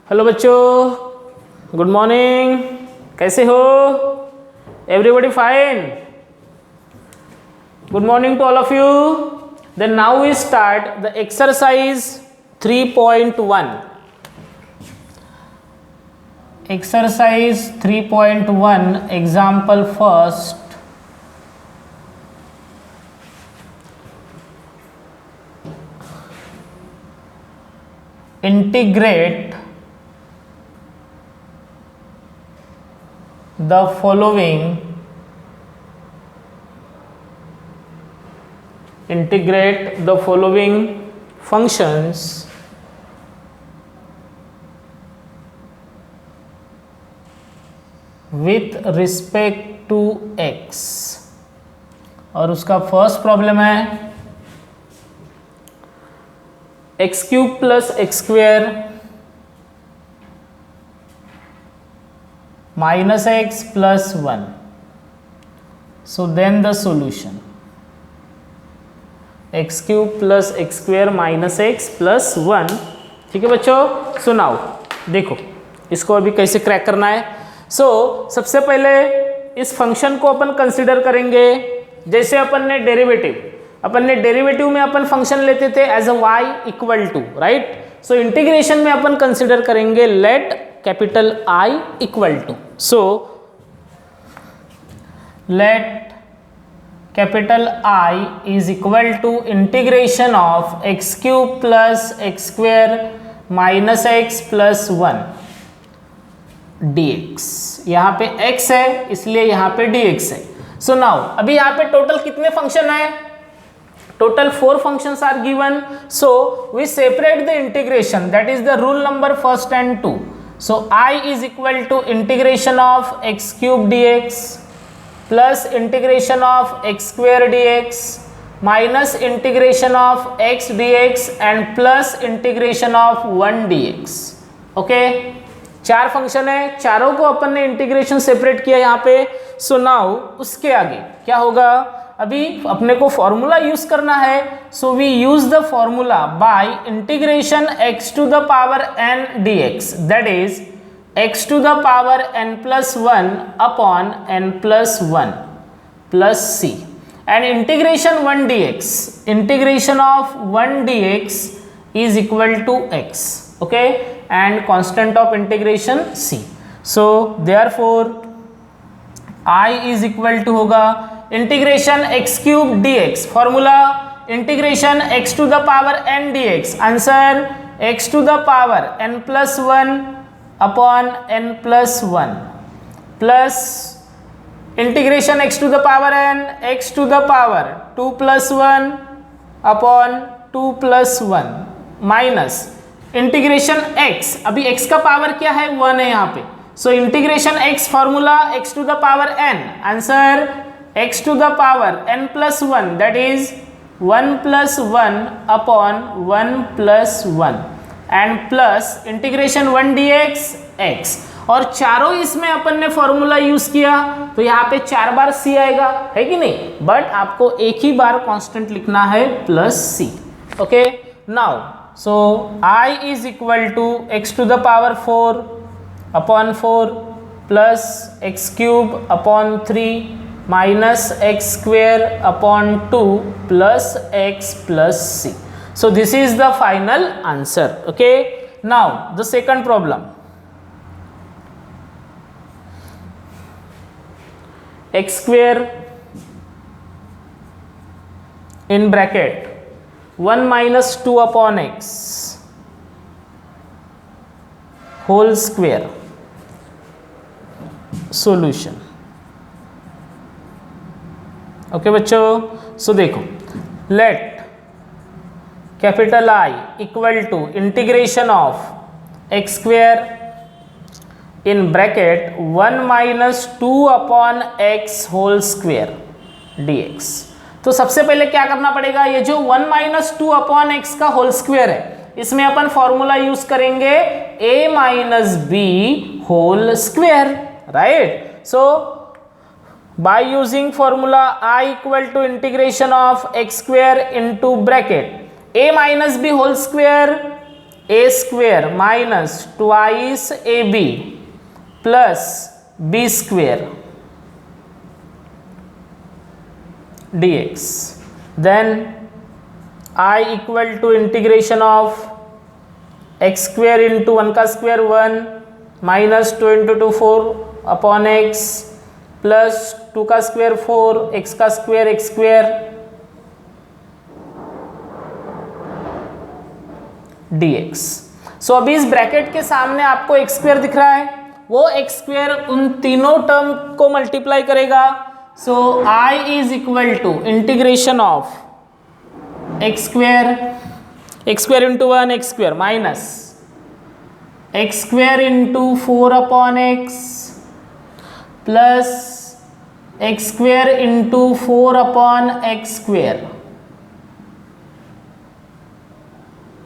Hello बच्चों, good morning. कैसे हो? Everybody fine? Good morning to all of you. Then now we start the exercise 3.1। Exercise 3.1 example first. Integrate the following functions with respect to x। और उसका first problem है x cube plus x square minus x plus 1। So then the solution x cube plus x square minus x plus 1। ठीक है बच्चों, सुनाओ। देखो इसको अभी कैसे क्रैक करना है। सबसे पहले इस फंक्शन को अपन कंसिडर करेंगे। जैसे अपन ने डेरिवेटिव में अपन फंक्शन लेते थे as a y equal to, right. So integration में अपन कंसिडर करेंगे let capital I equal to. So let capital I is equal to integration of x cube plus x square minus x plus 1 dx। यहाँ पे x है इसलिए यहाँ पे dx है। सो नाउ अभी यहाँ पे टोटल कितने फंक्शन है? Total 4 functions are given. So we separate the integration. That is the rule number first and 2. So I is equal to integration of x cube dx plus integration of x square dx minus integration of x dx and plus integration of 1 dx. Okay? 4 function है, चारों को अपन ने integration separate किया यहाँ पे। So now उसके आगे क्या होगा? अभी अपने को फॉर्मूला यूज करना है। So we use the formula by integration x to the power n dx, that is x to the power n plus 1 upon n plus 1 plus c and integration 1 dx, integration of 1 dx is equal to x, okay, and constant of integration c। So therefore I is equal to होगा integration x cube dx, formula integration x to the power n dx, answer x to the power n plus 1 upon n plus 1 plus integration x to the power n x to the power 2 plus 1 upon 2 plus 1 minus integration x, अभी x का power क्या है? 1 है यहाँ पे। So integration x formula x to the power n, answer x to the power n plus 1 that is 1 plus 1 upon 1 plus 1 and plus integration 1 dx x। और चारों इसमें अपन ने फॉर्मूला यूज किया तो यहाँ पे 4 बार c आएगा, है कि नहीं? बट आपको एक ही बार कांस्टेंट लिखना है plus c। Okay, now so I is equal to x to the power 4 upon 4 plus x cube upon 3 minus x square upon 2 plus x plus c. So this is the final answer. Okay, now the second problem. X square in bracket 1 minus 2 upon x whole square solution. Okay बच्चों, so देखो let capital I equal to integration of x square in bracket 1 minus 2 upon x whole square dx। तो सबसे पहले क्या करना पड़ेगा? ये जो 1 माइनस 2 अपॉन एक्स का होल स्क्वेयर है इसमें अपन फॉर्मूला यूज करेंगे a minus b whole square, right. So by using formula I equal to integration of x square into bracket a minus b whole square a square minus twice a b plus b square dx. Then I equal to integration of x square into 1 का square 1 minus 2 into 2 4 upon x plus 2 का square 4 x का square x square dx. सो अभी इस bracket के सामने आपको x square दिख रहा है, वो x स्क्वायर उन तीनों टर्म को मल्टीप्लाई करेगा. So I is equal to integration of x square into 1 x square minus x square into 4 upon x plus x square into 4 upon x square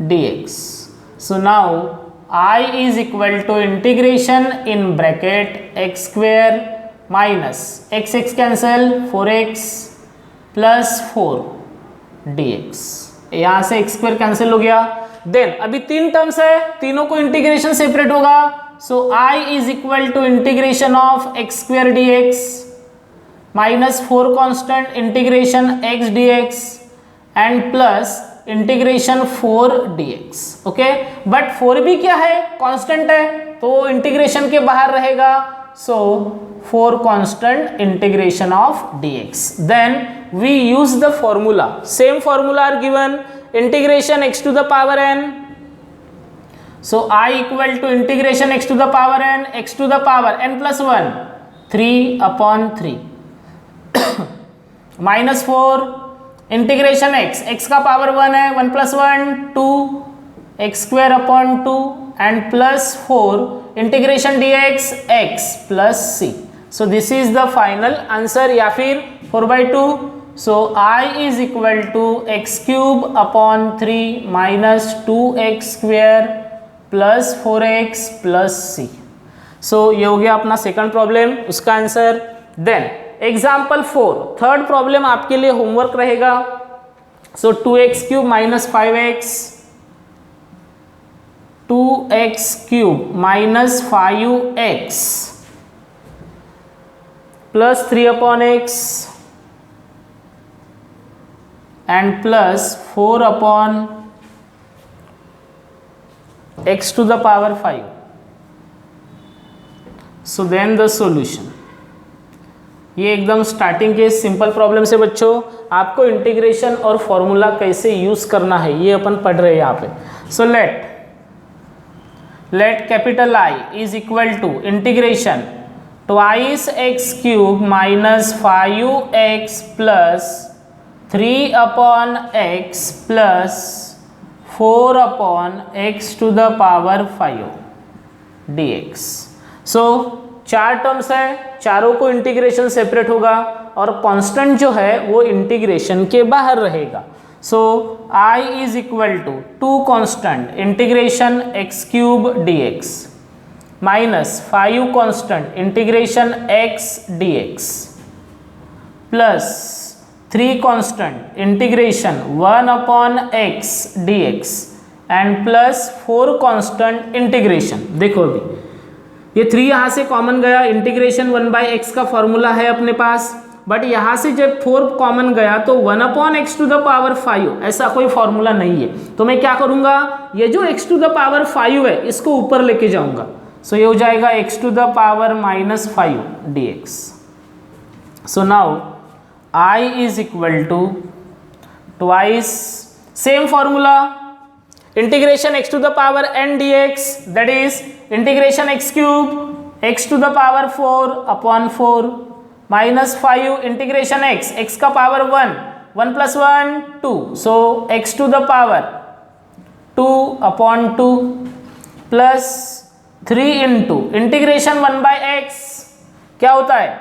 dx. So now I is equal to integration in bracket x square minus x x cancel 4x plus 4 dx. यहाँ से x square cancel हो गया. Then अभी तीन terms है, तीनों को integration separate होगा. So I is equal to integration of x square dx minus 4 constant integration x dx and plus integration 4 dx. Okay, but 4 भी क्या है, कांस्टेंट है, तो इंटीग्रेशन के बाहर रहेगा. So 4 constant integration of dx. Then we use the formula. Same formula are given. Integration x to the power n. So I equal to integration x to the power n, x to the power n plus 1, 3 upon 3 minus 4 integration x का power 1 है, 1 plus 1 2 x square upon 2 and plus 4 integration dx x plus c. So this is the final answer या फिर 4/2. So I is equal to x cube upon 3 minus 2x square plus 4x plus c. So ये हो गया अपना second problem, उसका answer. Then example 4, third problem आपके लिए homework रहेगा. So 2x cube minus 5x 2x cube minus 5x plus 3 upon x and plus 4 upon x to the power 5. So then the solution. ये एकदम starting के simple problem से बच्चों आपको integration और फॉर्मूला कैसे यूज करना है ये अपन पढ़ रहे हैं यहाँ पे. So let capital I is equal to integration twice x cube minus 5x plus 3 upon x plus 4 upon x to the power 5 dx. So चार टर्म्स है, चारों को इंटीग्रेशन सेपरेट होगा और कांस्टेंट जो है वो इंटीग्रेशन के बाहर रहेगा. So I is equal to 2 constant integration x cube dx minus 5 constant integration x dx plus 3 constant integration 1 upon x dx and plus 4 constant integration. देखो अभी ये 3 यहाँ से कॉमन गया, इंटीग्रेशन 1/x का फॉर्मूला है अपने पास, बट यहाँ से जब 4 कॉमन गया तो 1 upon x to the power 5 ऐसा कोई फॉर्मूला नहीं है. तो मैं क्या करूँगा, ये जो x टू द पावर 5 है इसको ऊपर लेके जाऊँगा. सो ये हो जाएगा x to the power minus 5 dx. So now I is equal to twice same formula integration x to the power n dx that is integration x cube x to the power 4 upon 4 minus 5 integration x का power 1 plus 1 2 so x to the power 2 upon 2 plus 3 into integration 1/x क्या होता है,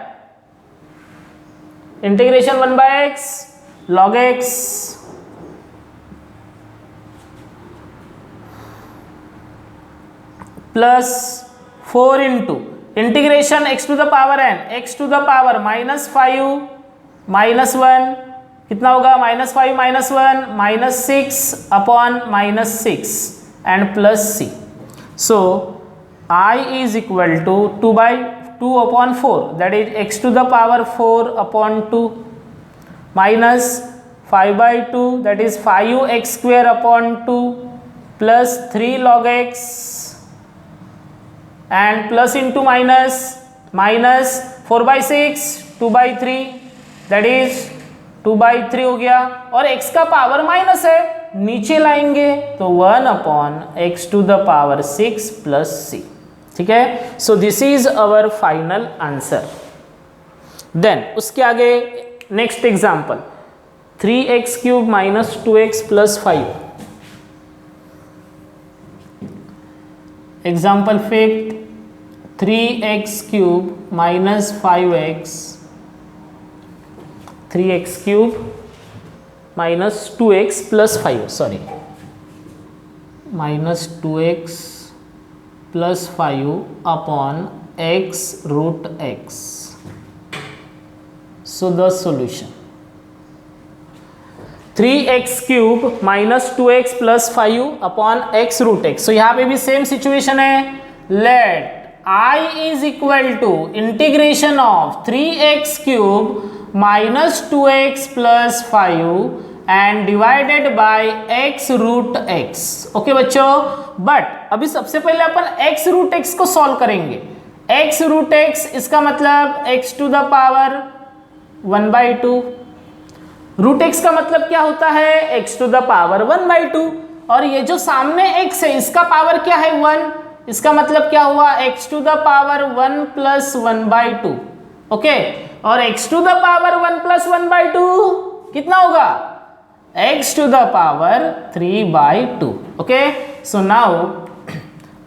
integration 1/x log x plus 4 into integration x to the power n x to the power minus 5 minus 1 कितना होगा, minus 5 minus 1 minus 6 upon minus 6 and plus c. So I is equal to 2 upon 4, that is x to the power 4 upon 2, minus 5 by 2, that is 5x square upon 2, plus 3 log x, and plus into minus, minus 4 by 6, 2 by 3, that is 2 by 3 हो गया, और x का power minus है, नीचे लाएंगे तो 1 upon x to the power 6 plus c. ठीक है, so this is our final answer. Then उसके आगे next example 3x cube minus 2x plus 5. Example fifth 3x cube minus 5x, 3x cube minus 2x plus 5, sorry minus 2x plus 5 upon x root x. So the solution 3x cube minus 2x plus 5 upon x root x. So यहाँ पे भी same situation है. Let I is equal to integration of 3x cube minus 2x plus 5 and divided by x root x. Okay बच्चों, but अभी सबसे पहले अपन x root x को solve करेंगे. x root x इसका मतलब x to the power 1 by 2. Root x का मतलब क्या होता है? x to the power 1 by 2. और ये जो सामने x है इसका पावर क्या है? 1. इसका मतलब क्या हुआ? x to the power 1 plus 1 by 2. Okay, और x to the power 1 plus 1 by 2 कितना होगा? x to the power 3 by 2. Okay, so now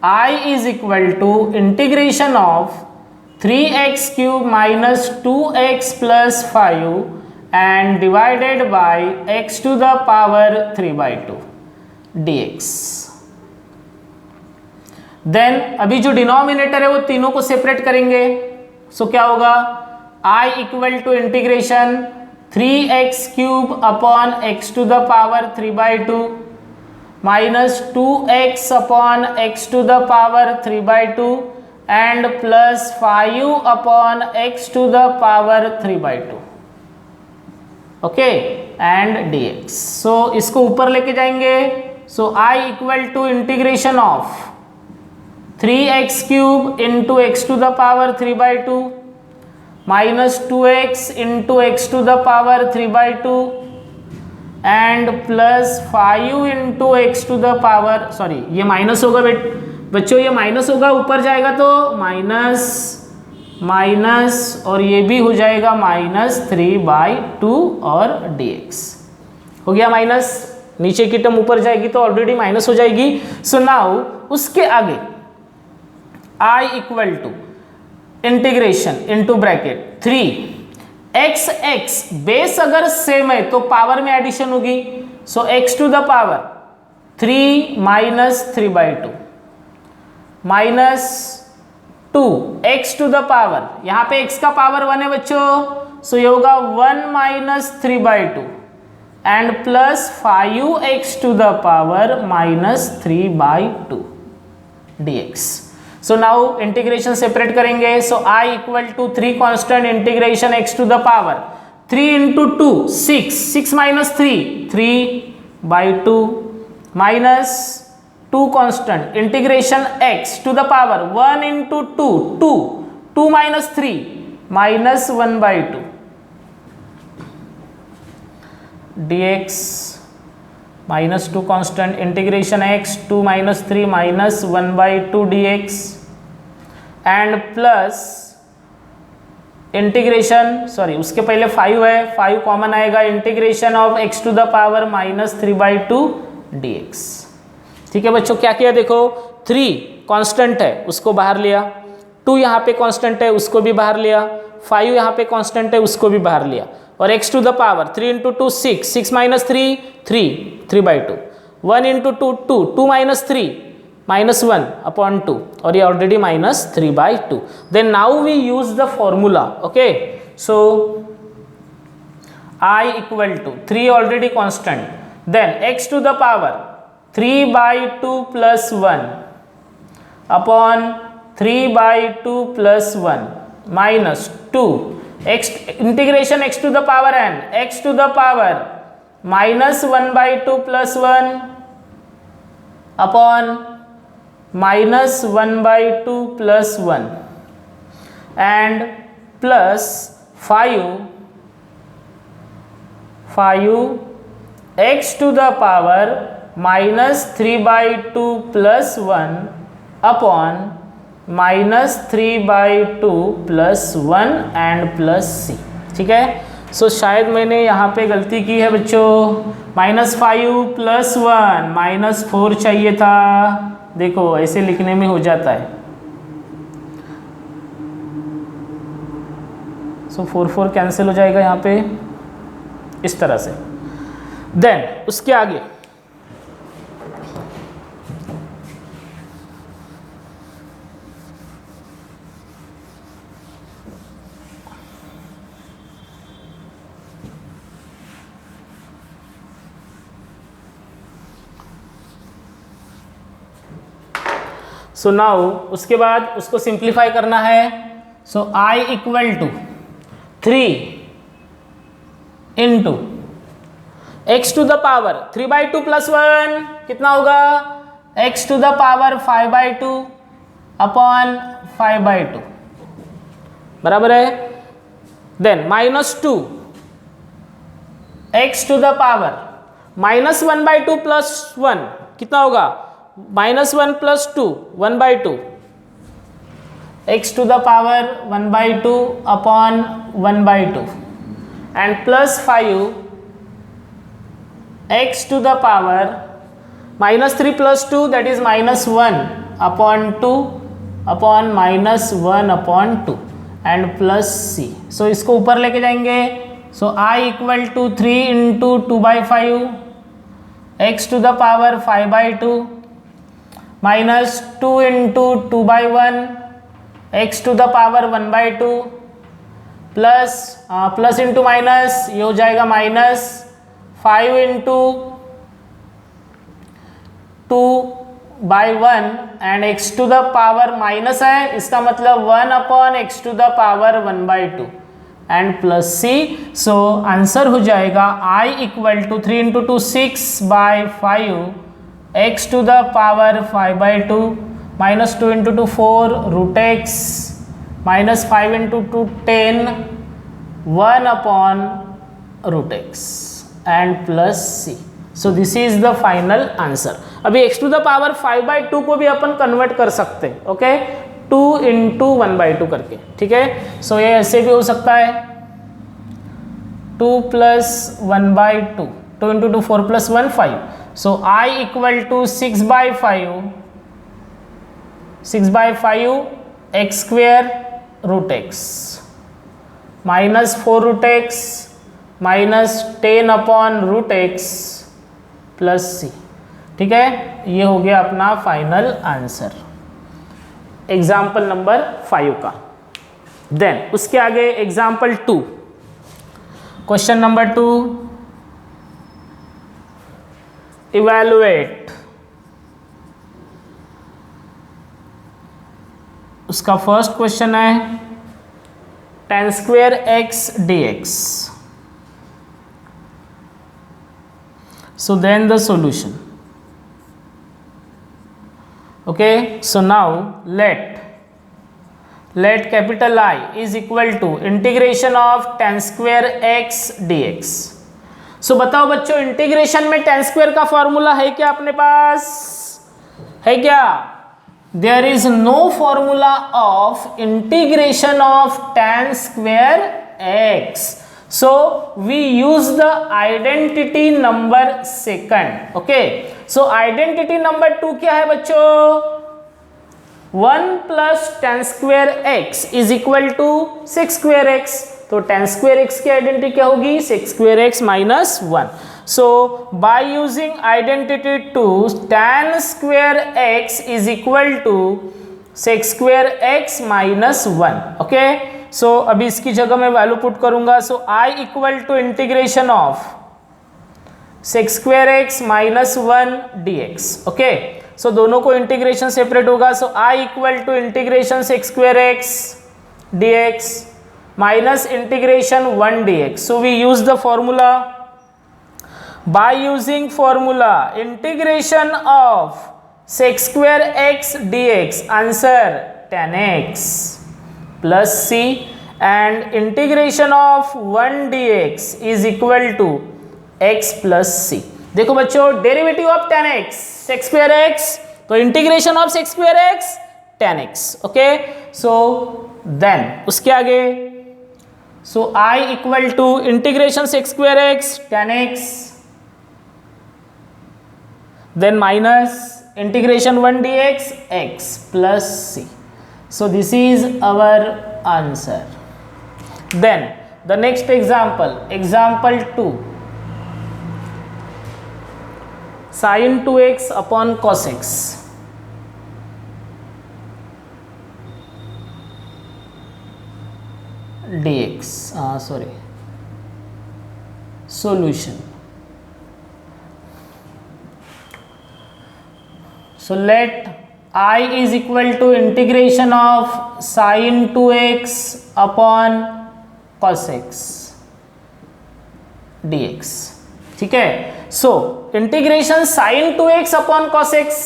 I is equal to integration of 3x cube minus 2x plus 5 and divided by x to the power 3 by 2 dx. Then अभी जो denominator है वो तीनों को separate करेंगे. सो क्या होगा? I equal to integration 3x cube upon x to the power 3 by 2 minus 2x upon x to the power 3 by 2 and plus 5 upon x to the power 3 by 2. Okay, and dx. So इसको ऊपर लेके जाएंगे. So I equal to integration of 3x cube into x to the power 3 by 2 minus 2x into x to the power 3 by 2 and plus 5 into x to the power, sorry ये minus होगा बच्चों, ये minus होगा, ऊपर जाएगा तो minus minus, और ये भी हो जाएगा माइनस 3 बाई 2 और dx हो गया माइनस. नीचे की टर्म ऊपर जाएगी तो ऑलरेडी माइनस हो जाएगी. सो नाउ उसके आगे I equal to integration into bracket 3x base अगर सेम है तो पावर में एडिशन होगी. So x to the power 3 minus 3 by 2 minus 2 x to the power, यहाँ पे x का पावर 1 है बच्चों, सो ये होगा 1 minus 3 by 2 and plus 5x to the power minus 3 by 2 dx. So now integration separate करेंगे. So I equal to 3 constant integration x to the power 3 into 2 6 minus 3 by 2 minus 2 constant integration x to the power 1 into 2 minus 3 minus 1 by 2 dx minus 2 constant integration x 2 minus 3 minus 1 by 2 dx and plus integration, sorry उसके पहले 5 है, 5 common आएगा, integration of x to the power minus 3 by 2 dx. ठीक है बच्चों, क्या किया देखो, 3 कांस्टेंट है उसको बाहर लिया, 2 यहाँ पे कांस्टेंट है उसको भी बाहर लिया, 5 यहाँ पे कांस्टेंट है उसको भी बाहर लिया, और x to the power 3 into 2 6 minus 3 by 2 1 into 2 minus 3 minus 1 upon 2, और ये already minus 3 by 2. Then now we use the formula. Okay, so I equal to 3 already constant, then x to the power 3/2 plus 1 upon 3/2 plus 1 minus 2 x integration x to the power n, x to the power minus 1/2 plus 1 upon minus 1/2 plus 1 and plus 5 x to the power minus 3/2 plus 1 upon minus 3/2 plus 1 and plus c। ठीक है, सो शायद मैंने यहाँ पे गलती की है बच्चों, -5 प्लस 1 -4 चाहिए था। देखो ऐसे लिखने में हो जाता है। सो 4 कैंसिल हो जाएगा यहाँ पे इस तरह से। देन उसके आगे सो नाउ उसके बाद उसको सिंप्लीफाई करना है। So I equal to 3 into x to the power 3/2 plus 1 कितना होगा, x to the power 5/2 upon 5/2 बराबर है। Then -2 x to the power -1/2 plus 1 कितना होगा, -1 plus 2 1/2 x to the power 1/2 upon 1/2 and plus 5 x to the power -3 plus 2 that is -1 upon 2 upon -1 upon 2 and plus c। So इसको ऊपर लेके जाएंगे। So I equal to 3 into 2/5 x to the power 5/2 minus 2 into 2/1 x to the power 1/2 plus into minus ये हो जाएगा -5 into 2/1 and x to the power minus है, इसका मतलब 1 upon x to the power 1/2 and plus c। So answer हो जाएगा I equal to 3 into 2 6/5 x to the power 5/2 minus 2 into 2 4 root x minus 5 into 2 10 1 upon root x and plus c। So this is the final answer. अभी x to the power 5/2 को भी अपन convert कर सकते हैं, okay 2 into 1/2 करके। ठीक है, सो ये ऐसे भी हो सकता है 2 plus 1/2 2 into 2 4 plus 1 5। So I equal to 6/5 x square root x minus 4 root x minus 10 upon root x plus c। ठीक है, ये हो गया अपना फाइनल आंसर एग्जाम्पल नंबर 5 का। देन उसके आगे एग्जाम्पल 2, क्वेश्चन नंबर 2, इवैल्यूएट। उसका फर्स्ट क्वेश्चन है tan square x dx। So then the solution, okay, so now let capital I is equal to integration of tan square x dx। सो बताओ बच्चों, integration में tan square का formula है क्या अपने पास, है क्या? There is no formula of integration of tan square x। So we use the identity number second. Okay, so identity number 2 क्या है बच्चों, 1 plus tan square x is equal to 6 square x। तो tan स्क्वायर x की identity क्या होगी, 6 square x minus 1। So by using identity 2 tan square x is equal to 6 square x minus 1। Okay, सो अभी इसकी जगह मैं वैल्यू पुट करूंगा। So I equal to integration of sec square x minus 1 dx. Okay, so दोनों को integration separate होगा. So I equal to integration sec square x dx minus integration 1 dx. So we use the formula. By using formula integration of sec square x dx, answer tan x plus c, and integration of 1 dx is equal to x plus c. देखो बच्चों, derivative of tan x sec square x, तो integration of sec square x tan x. Okay, so then उसके आगे, so I equal to integration sec square x tan x, then minus integration 1 dx x plus c. So this is our answer. Then the next example, example 2, sin 2x upon cos x. dx, solution. So let I is equal to integration of sin 2x upon cos x dx. ठीक है, so integration sin 2x upon cos x,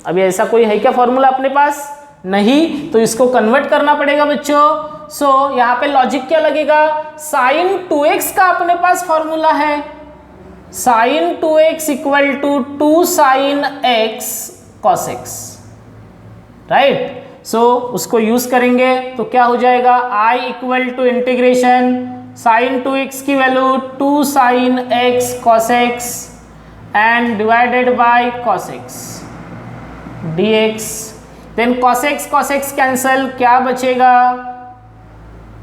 अभी ऐसा कोई है क्या formula अपने पास? नहीं, तो इसको कन्वर्ट करना पड़ेगा बच्चों. सो यहाँ पे लॉजिक क्या लगेगा? sin 2x का अपने पास फॉर्मूला है, sin 2x equal to 2 sin x cos x, right. So उसको यूज करेंगे तो क्या हो जाएगा? I equal to integration sin 2x की value 2 sin x cos x and divided by cos x dx. Then cos x cancel, क्या बचेगा?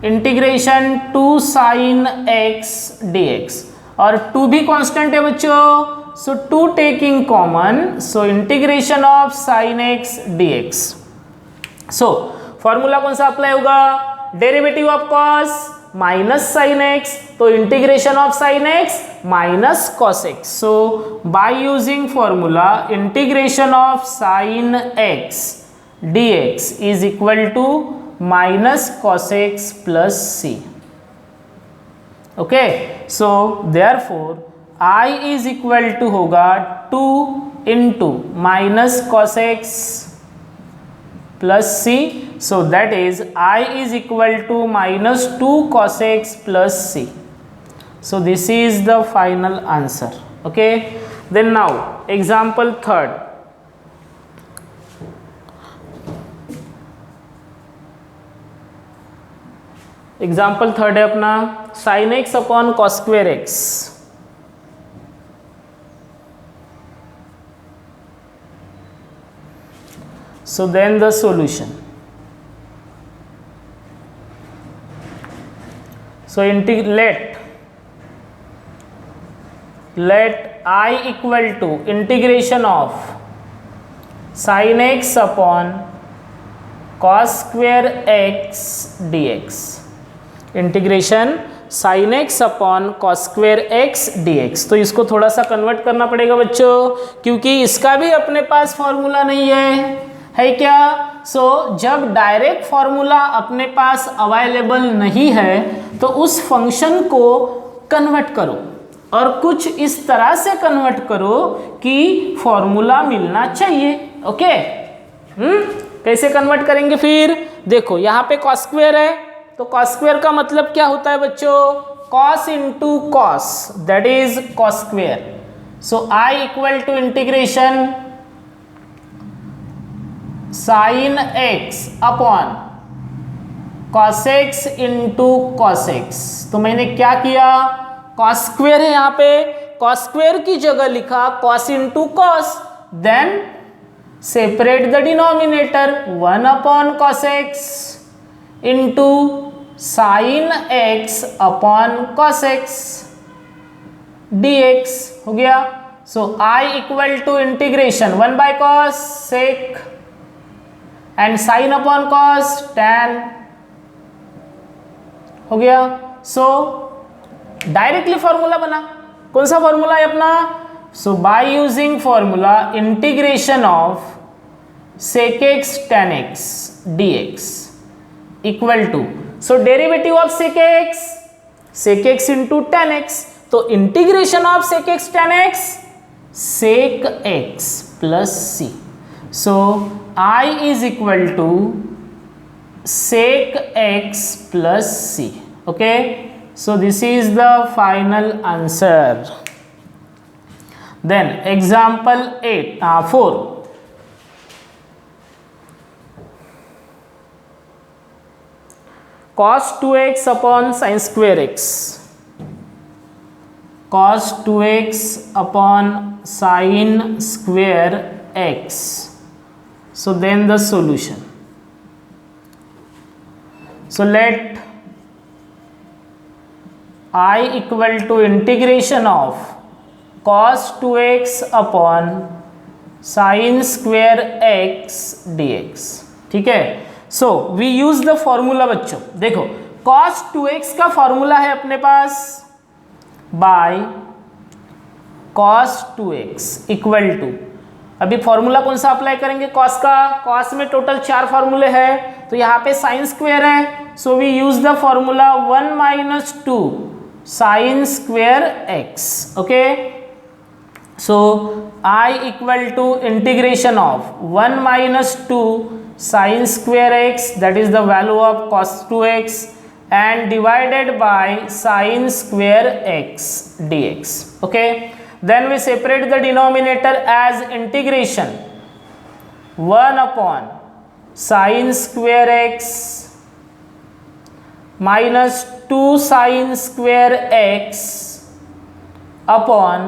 Integration 2 sin x dx, और 2 भी कांस्टेंट है बच्चों, so 2 taking common, so integration of sin x dx. सो formula कौन सा अप्लाई होगा? Derivative of cos minus sin x, तो integration of sin x minus cos x. So by using formula integration of sin x dx is equal to minus cos x plus c. Okay, so therefore I is equal to होगा 2 into minus cos x plus c. So that is I is equal to minus 2 cos x plus c. So this is the final answer. Okay, then now example third. Example third है अपना sin x upon cos square x. So then the solution. So let I equal to integration of sin x upon cos square x dx. Integration sin x upon cos square x dx. तो इसको थोड़ा सा convert करना पड़ेगा बच्चों, क्योंकि इसका भी अपने पास फॉर्मूला नहीं है क्या? सो जब डायरेक्ट फॉर्मूला अपने पास अवेलेबल नहीं है तो उस फंक्शन को कन्वर्ट करो, और कुछ इस तरह से कन्वर्ट करो कि फॉर्मूला मिलना चाहिए. ओके, कैसे कन्वर्ट करेंगे फिर? देखो यहाँ पे cos स्क्वायर है, तो cos स्क्वायर का मतलब क्या होता है बच्चों? cos into cos, that is cos square. So I equal to integration sin x upon cos x into cos x. तो मैंने क्या किया? cos स्क्वायर है यहाँ पे, cos स्क्वायर की जगह लिखा cos into cos, then separate the denominator 1 upon cos x into sin x upon cos x dx हो गया. So I equal to integration 1 by cos sec and sin upon cos tan हो गया. सो directly formula बना, कौन सा formula है अपना? So by using formula integration of sec x tan x dx equal to, so derivative of sec x into tan x, तो integration of sec x tan x sec x plus c, so I is equal to sec x plus c. Okay, so this is the final answer. Then example 4. Cos 2x upon sin square x. Cos 2x upon sin square x. So then the solution. So let I equal to integration of cos 2x upon sin square x dx. ठीक है, so we use the formula बच्चों. देखो cos 2x का formula है अपने पास by cos 2x equal to, अभी formula कौन सा अप्लाई करेंगे? कॉस का. कॉस में टोटल 4 फॉर्मूले हैं, तो यहाँ पे साइन स्क्वेयर है, so we use the formula 1 minus 2 sine square x. Okay, so I equal to integration of 1 minus 2 sine square x, that is the value of cos 2x and divided by sine square x dx. ओके, then we separate the denominator as integration 1 upon sin square x minus 2 sin square x upon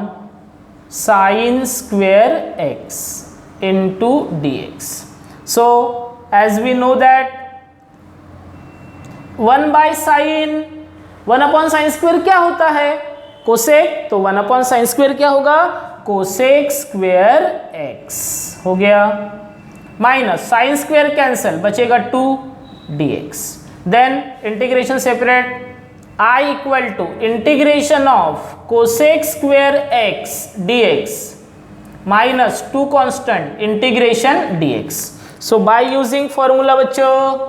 sin square x into dx. So as we know that 1 by sin, 1 upon sin square क्या होता है? Cosec, तो 1 upon sine square क्या होगा? Cosec square x हो गया, minus sine square cancel, बचेगा 2 dx. Then integration separate, I equal to integration of cosec square x dx minus 2 constant integration dx. So by using formula बच्चों,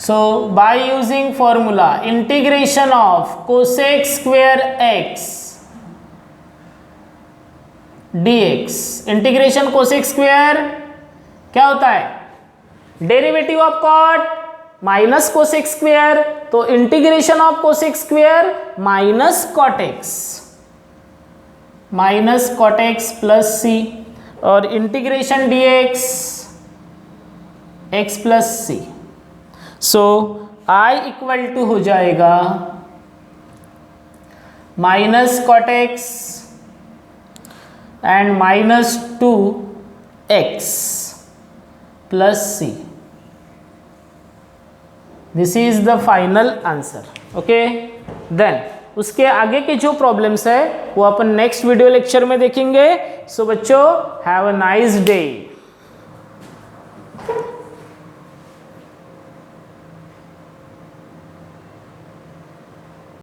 so by using formula integration of cosec square x dx, इंटीग्रेशन cosec square क्या होता है? Derivative of cot minus cosec square, तो integration of cosec square minus cot x plus c, और integration dx x plus c. So I equal to हो जाएगा minus cot x and minus 2x plus c. This is the final answer. Okay, then उसके आगे के जो problems है वो अपन next video lecture में देखेंगे. सो बच्चों, हैव अ नाइस डे.